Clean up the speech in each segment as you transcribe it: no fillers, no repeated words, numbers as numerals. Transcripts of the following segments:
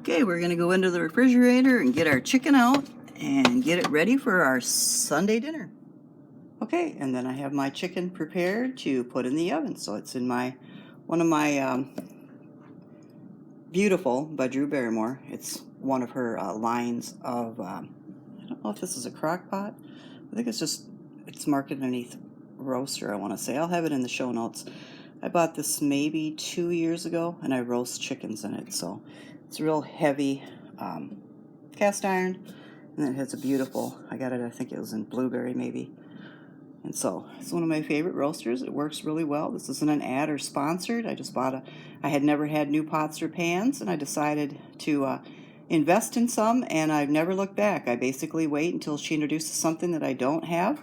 Okay, we're going to go into the refrigerator and get our chicken out and get it ready for our Sunday dinner. Okay, and then I have my chicken prepared to put in the oven. So it's in one of my Beautiful by Drew Barrymore. It's one of her lines of, I don't know if this is a crock pot. I think it's marked underneath roaster, I want to say. I'll have it in the show notes. I bought this maybe 2 years ago, and I roast chickens in it. So it's real heavy cast iron, and it has a beautiful, I got it, I think it was in blueberry maybe. And so it's one of my favorite roasters. It works really well. This isn't an ad or sponsored. I just I had never had new pots or pans, and I decided to invest in some, and I've never looked back. I basically wait until she introduces something that I don't have,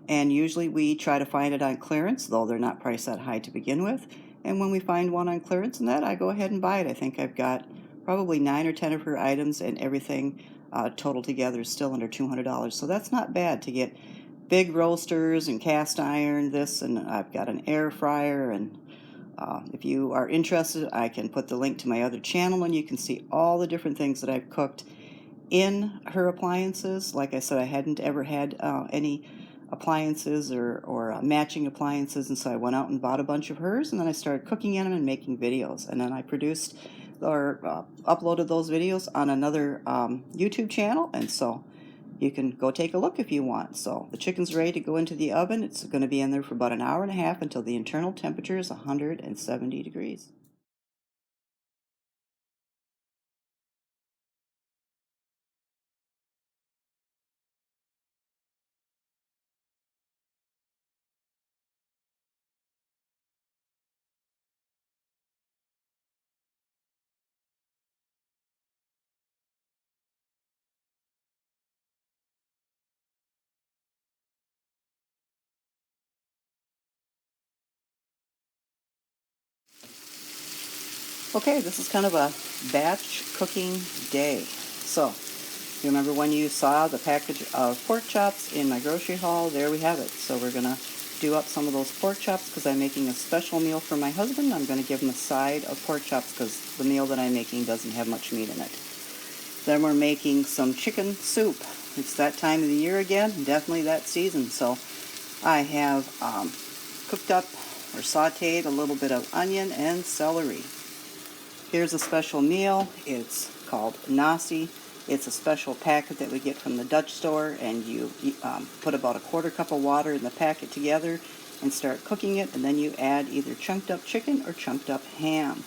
and usually we try to find it on clearance, though they're not priced that high to begin with. And when we find one on clearance and that, I go ahead and buy it. I think I've got probably 9 or 10 of her items, and everything total together is still under $200. So that's not bad to get big roasters and cast iron, and I've got an air fryer. And if you are interested, I can put the link to my other channel, and you can see all the different things that I've cooked in her appliances. Like I said, I hadn't ever had any appliances or matching appliances, and so I went out and bought a bunch of hers, and then I started cooking in them and making videos, and then I produced or uploaded those videos on another YouTube channel, and so you can go take a look if you want. So the chicken's ready to go into the oven. It's going to be in there for about an hour and a half until the internal temperature is 170 degrees. Okay, this is kind of a batch cooking day. So, you remember when you saw the package of pork chops in my grocery haul? There we have it. So we're going to do up some of those pork chops because I'm making a special meal for my husband. I'm going to give him a side of pork chops because the meal that I'm making doesn't have much meat in it. Then we're making some chicken soup. It's that time of the year again, definitely that season. So I have cooked up or sauteed a little bit of onion and celery. Here's a special meal. It's called nasi. It's a special packet that we get from the Dutch store, and you put about a quarter cup of water in the packet together and start cooking it, and then you add either chunked up chicken or chunked up ham.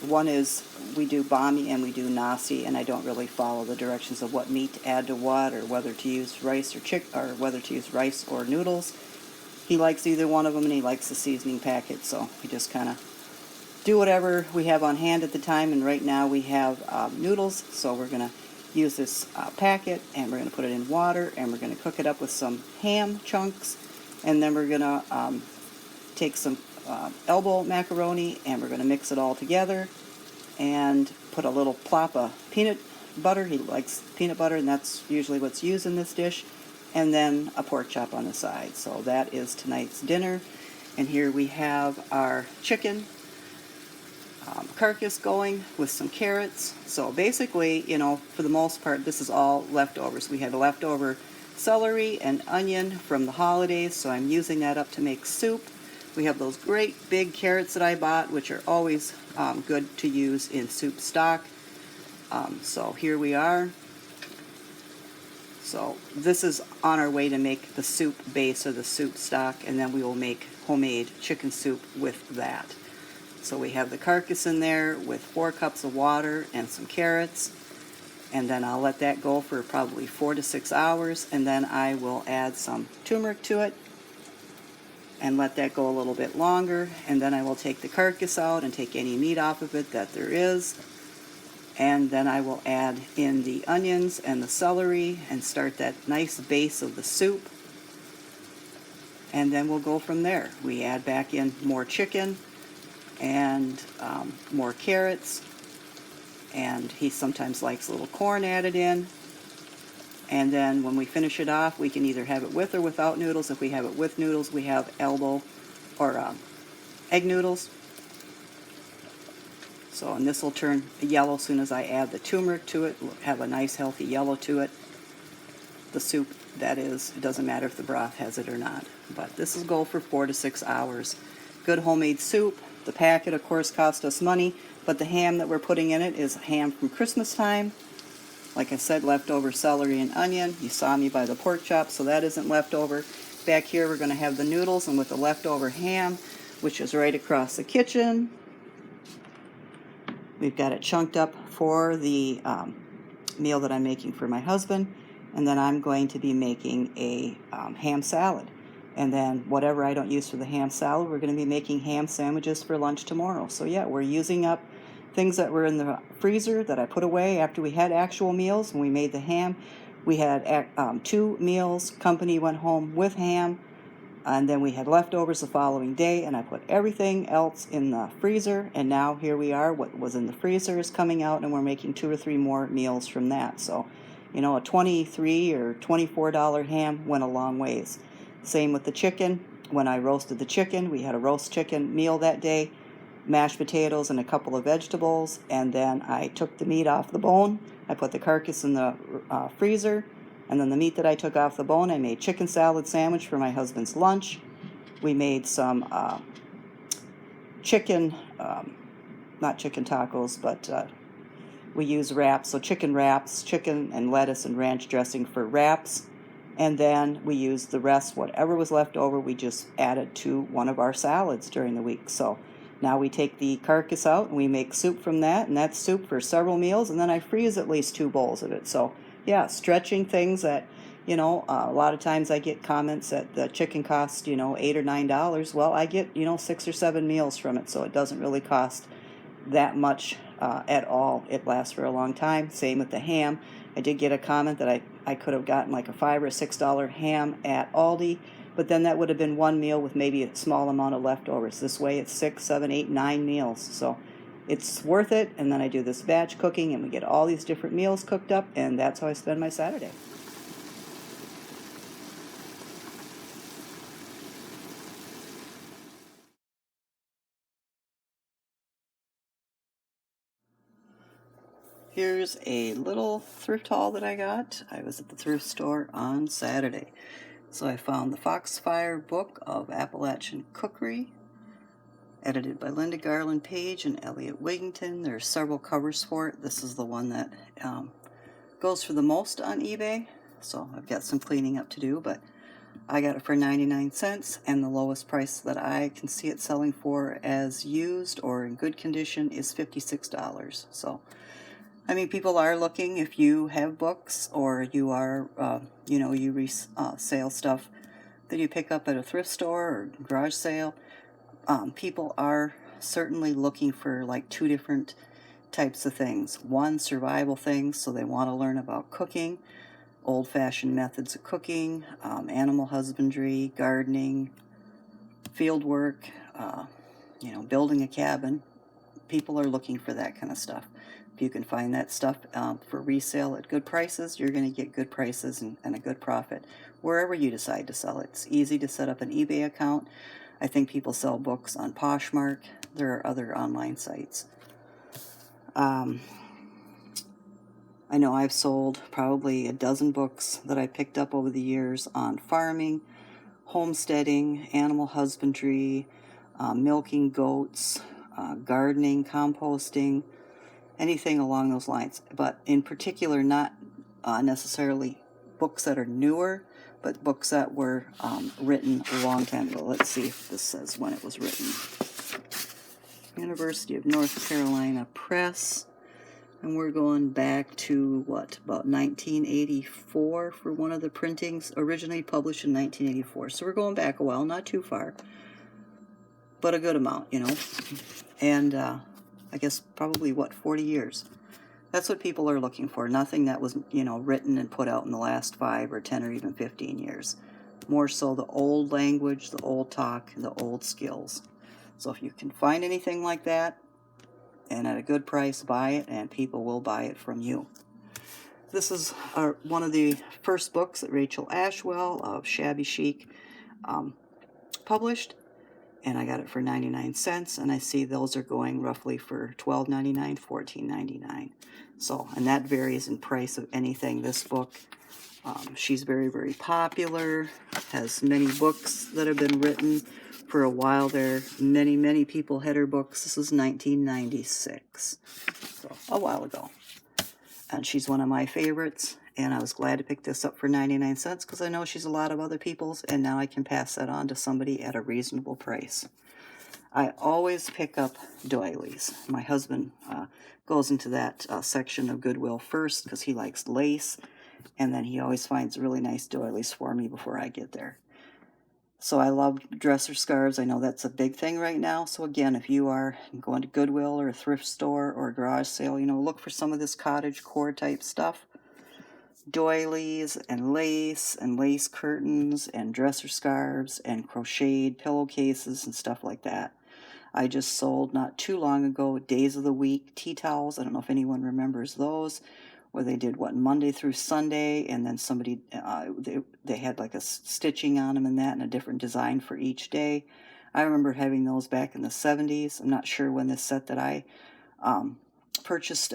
One is we do bami and we do nasi, and I don't really follow the directions of what meat to add to what, or whether to use rice or whether to use rice or noodles. He likes either one of them, and he likes the seasoning packet, so we just kind of do whatever we have on hand at the time. And right now we have noodles, so we're going to use this packet, and we're going to put it in water, and we're going to cook it up with some ham chunks, and then we're going to take some elbow macaroni, and we're going to mix it all together and put a little plop of peanut butter. He likes peanut butter, and that's usually what's used in this dish, and then a pork chop on the side. So that is tonight's dinner. And here we have our chicken carcass going with some carrots. So basically, for the most part, this is all leftovers. We had leftover celery and onion from the holidays, so I'm using that up to make soup. We have those great big carrots that I bought, which are always good to use in soup stock. So here we are. So this is on our way to make the soup base or the soup stock, and then we will make homemade chicken soup with that. So we have the carcass in there with 4 cups of water and some carrots, and then I'll let that go for probably 4 to 6 hours, and then I will add some turmeric to it and let that go a little bit longer, and then I will take the carcass out and take any meat off of it that there is, and then I will add in the onions and the celery and start that nice base of the soup, and then we'll go from there. We add back in more chicken and more carrots, and he sometimes likes a little corn added in. And then when we finish it off, we can either have it with or without noodles. If we have it with noodles, we have elbow or egg noodles. So, and this will turn yellow as soon as I add the turmeric to it. It'll have a nice healthy yellow to it. The soup, that is, it doesn't matter if the broth has it or not. But this will go for 4 to 6 hours. Good homemade soup. The packet, of course, cost us money, but the ham that we're putting in it is ham from Christmas time. Like I said, leftover celery and onion. You saw me buy the pork chop, so that isn't leftover. Back here, we're going to have the noodles, and with the leftover ham, which is right across the kitchen. We've got it chunked up for the meal that I'm making for my husband. And then I'm going to be making a ham salad. And then whatever I don't use for the ham salad, we're going to be making ham sandwiches for lunch tomorrow. So yeah, we're using up things that were in the freezer that I put away after we had actual meals. When we made the ham, we had 2 meals. Company went home with ham. And then we had leftovers the following day, and I put everything else in the freezer. And now here we are. What was in the freezer is coming out, and we're making 2 or 3 more meals from that. So, you know, a $23 or $24 ham went a long ways. Same with the chicken. When I roasted the chicken, we had a roast chicken meal that day, mashed potatoes and a couple of vegetables, and then I took the meat off the bone. I put the carcass in the freezer, and then the meat that I took off the bone, I made chicken salad sandwich for my husband's lunch. We made some chicken, not chicken tacos, but we use wraps, so chicken wraps, chicken and lettuce and ranch dressing for wraps. And then we used the rest, whatever was left over, we just added to one of our salads during the week. So now we take the carcass out and we make soup from that, and that's soup for several meals, and then I freeze at least 2 bowls of it. So yeah, stretching things that, you know, a lot of times I get comments that the chicken costs, you know, $8 or $9. Well, I get, you know, 6 or 7 meals from it, so it doesn't really cost that much at all. It lasts for a long time. Same with the ham. I did get a comment that I could have gotten like a $5 or $6 ham at Aldi, but then that would have been 1 meal with maybe a small amount of leftovers. This way it's 6, 7, 8, 9 meals. So it's worth it. And then I do this batch cooking, and we get all these different meals cooked up, and that's how I spend my Saturday. Here's a little thrift haul that I got. I was at the thrift store on Saturday. So I found the Foxfire Book of Appalachian Cookery, edited by Linda Garland Page and Elliot Wigington. There are several covers for it. This is the one that goes for the most on eBay. So I've got some cleaning up to do, but I got it for 99 cents, and the lowest price that I can see it selling for as used or in good condition is $56. So I mean, people are looking. If you have books, or you are, you know, you resale stuff that you pick up at a thrift store or garage sale, people are certainly looking for like 2 different types of things. One, survival things, so they want to learn about cooking, old-fashioned methods of cooking, animal husbandry, gardening, field work, you know, building a cabin. People are looking for that kind of stuff. If you can find that stuff for resale at good prices, you're going to get good prices and a good profit wherever you decide to sell it. It's easy to set up an eBay account. I think people sell books on Poshmark. There are other online sites. I know I've sold probably a dozen books that I picked up over the years on farming, homesteading, animal husbandry, milking goats, gardening, composting, anything along those lines. But in particular, not necessarily books that are newer, but books that were written a long time ago. Let's see if this says when it was written. University of North Carolina Press. And we're going back to, what, about 1984 for one of the printings, originally published in 1984. So we're going back a while, not too far, but a good amount, you know. And I guess probably, 40 years. That's what people are looking for. Nothing that was, you know, written and put out in the last 5 or 10 or even 15 years. More so the old language, the old talk, the old skills. So if you can find anything like that, and at a good price, buy it, and people will buy it from you. This is one of the first books that Rachel Ashwell of Shabby Chic published. and I got it for 99 cents, and I see those are going roughly for $12.99, $14.99. So, and that varies in price of anything. This book, she's very, very popular, has many books that have been written for a while there. Many, many people had her books. This is 1996, so a while ago. And she's one of my favorites, and I was glad to pick this up for 99 cents because I know she's a lot of other people's, and now I can pass that on to somebody at a reasonable price. I always pick up doilies. My husband goes into that section of Goodwill first because he likes lace, and then he always finds really nice doilies for me before I get there. So I love dresser scarves. I know that's a big thing right now. So again, if you are going to Goodwill or a thrift store or a garage sale, look for some of this cottagecore type stuff. Doilies and lace curtains and dresser scarves and crocheted pillowcases and stuff like that. I just sold not too long ago days of the week tea towels. I don't know if anyone remembers those, where they did Monday through Sunday, and then somebody they had like a stitching on them and that, and a different design for each day. I remember having those back in the 70s. I'm not sure when this set that I purchased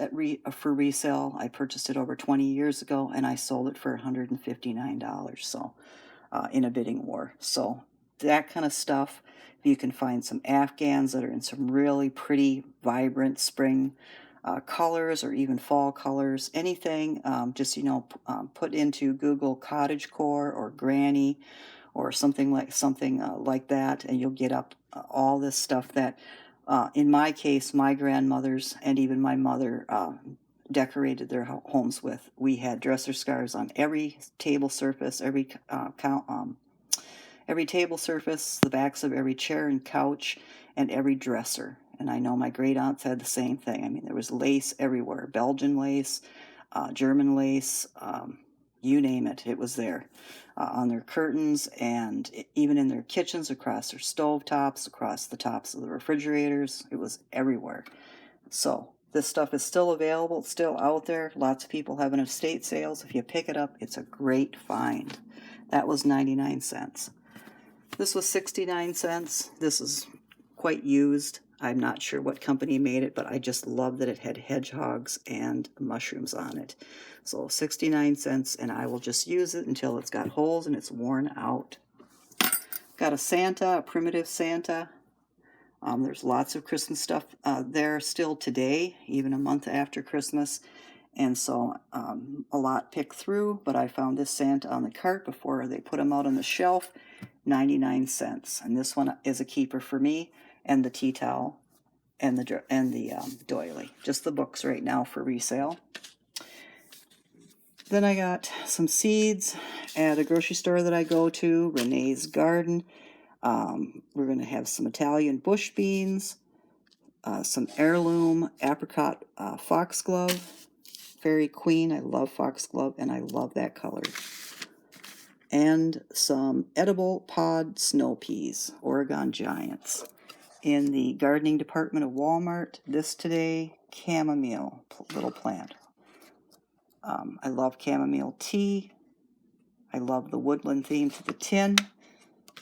for resale. I purchased it over 20 years ago, and I sold it for $159. So in a bidding war. So that kind of stuff. You can find some Afghans that are in some really pretty, vibrant spring colors or even fall colors. Anything, just put into Google cottagecore or granny or something like that, and you'll get up all this stuff that, in my case, my grandmothers and even my mother decorated their homes with. We had dresser scarves on every table surface, every table surface, the backs of every chair and couch, and every dresser. And I know my great aunts had the same thing. I mean, there was lace everywhere. Belgian lace, German lace, you name it, it was there. On their curtains, and even in their kitchens, across their stove tops, across the tops of the refrigerators. It was everywhere. So this stuff is still available. It's still out there. Lots of people having estate sales. If you pick it up, it's a great find. That was 99 cents. This was 69 cents. This is quite used. I'm not sure what company made it, but I just love that it had hedgehogs and mushrooms on it. So 69 cents, and I will just use it until it's got holes and it's worn out. Got a Santa, a primitive Santa. There's lots of Christmas stuff there still today, even a month after Christmas. And so a lot picked through, but I found this Santa on the cart before they put them out on the shelf, 99 cents. And this one is a keeper for me, and the tea towel and the doily. Just the books right now for resale. Then I got some seeds at a grocery store that I go to, Renee's Garden. We're going to have some Italian bush beans, some heirloom apricot foxglove, Fairy Queen. I love foxglove, and I love that color. And some edible pod snow peas, Oregon Giants. In the gardening department of Walmart, this today, chamomile little plant. I love chamomile tea. I love the woodland theme to the tin.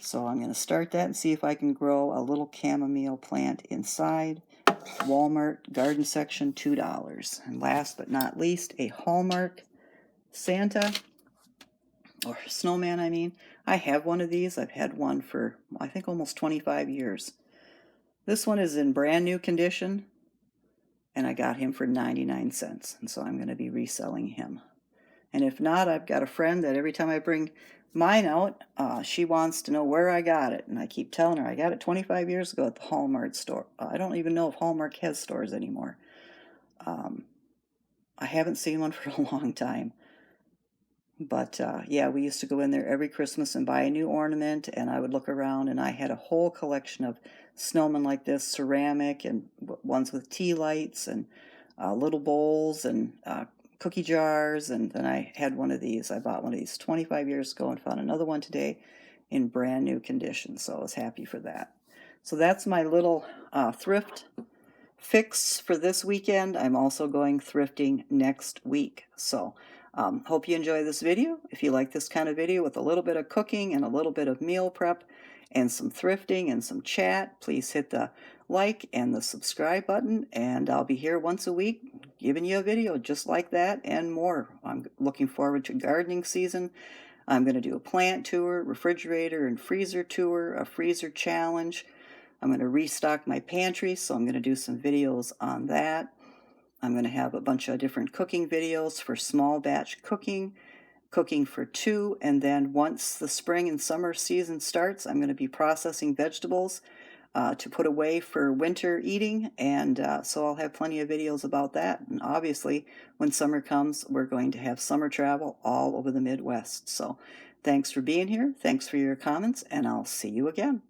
So I'm going to start that and see if I can grow a little chamomile plant inside. Walmart garden section, $2. And last but not least, a Hallmark Santa, or snowman, I mean. I have one of these. I've had one for, I think, almost 25 years. This one is in brand new condition, and I got him for 99 cents. And so I'm going to be reselling him. And if not, I've got a friend that every time I bring mine out, she wants to know where I got it. And I keep telling her I got it 25 years ago at the Hallmark store. I don't even know if Hallmark has stores anymore. I haven't seen one for a long time. But yeah, we used to go in there every Christmas and buy a new ornament, and I would look around, and I had a whole collection of snowmen like this, ceramic, and ones with tea lights, and little bowls, and cookie jars, and then I had one of these. I bought one of these 25 years ago and found another one today in brand new condition, so I was happy for that. So that's my little thrift fix for this weekend. I'm also going thrifting next week, so hope you enjoy this video. If you like this kind of video with a little bit of cooking and a little bit of meal prep and some thrifting and some chat, please hit the like and the subscribe button, and I'll be here once a week giving you a video just like that and more. I'm looking forward to gardening season. I'm going to do a plant tour, refrigerator and freezer tour, a freezer challenge. I'm going to restock my pantry, so I'm going to do some videos on that. I'm going to have a bunch of different cooking videos for small batch cooking, cooking for two, and then once the spring and summer season starts, I'm going to be processing vegetables to put away for winter eating, and so I'll have plenty of videos about that. And obviously, when summer comes, we're going to have summer travel all over the Midwest. So thanks for being here, thanks for your comments, and I'll see you again.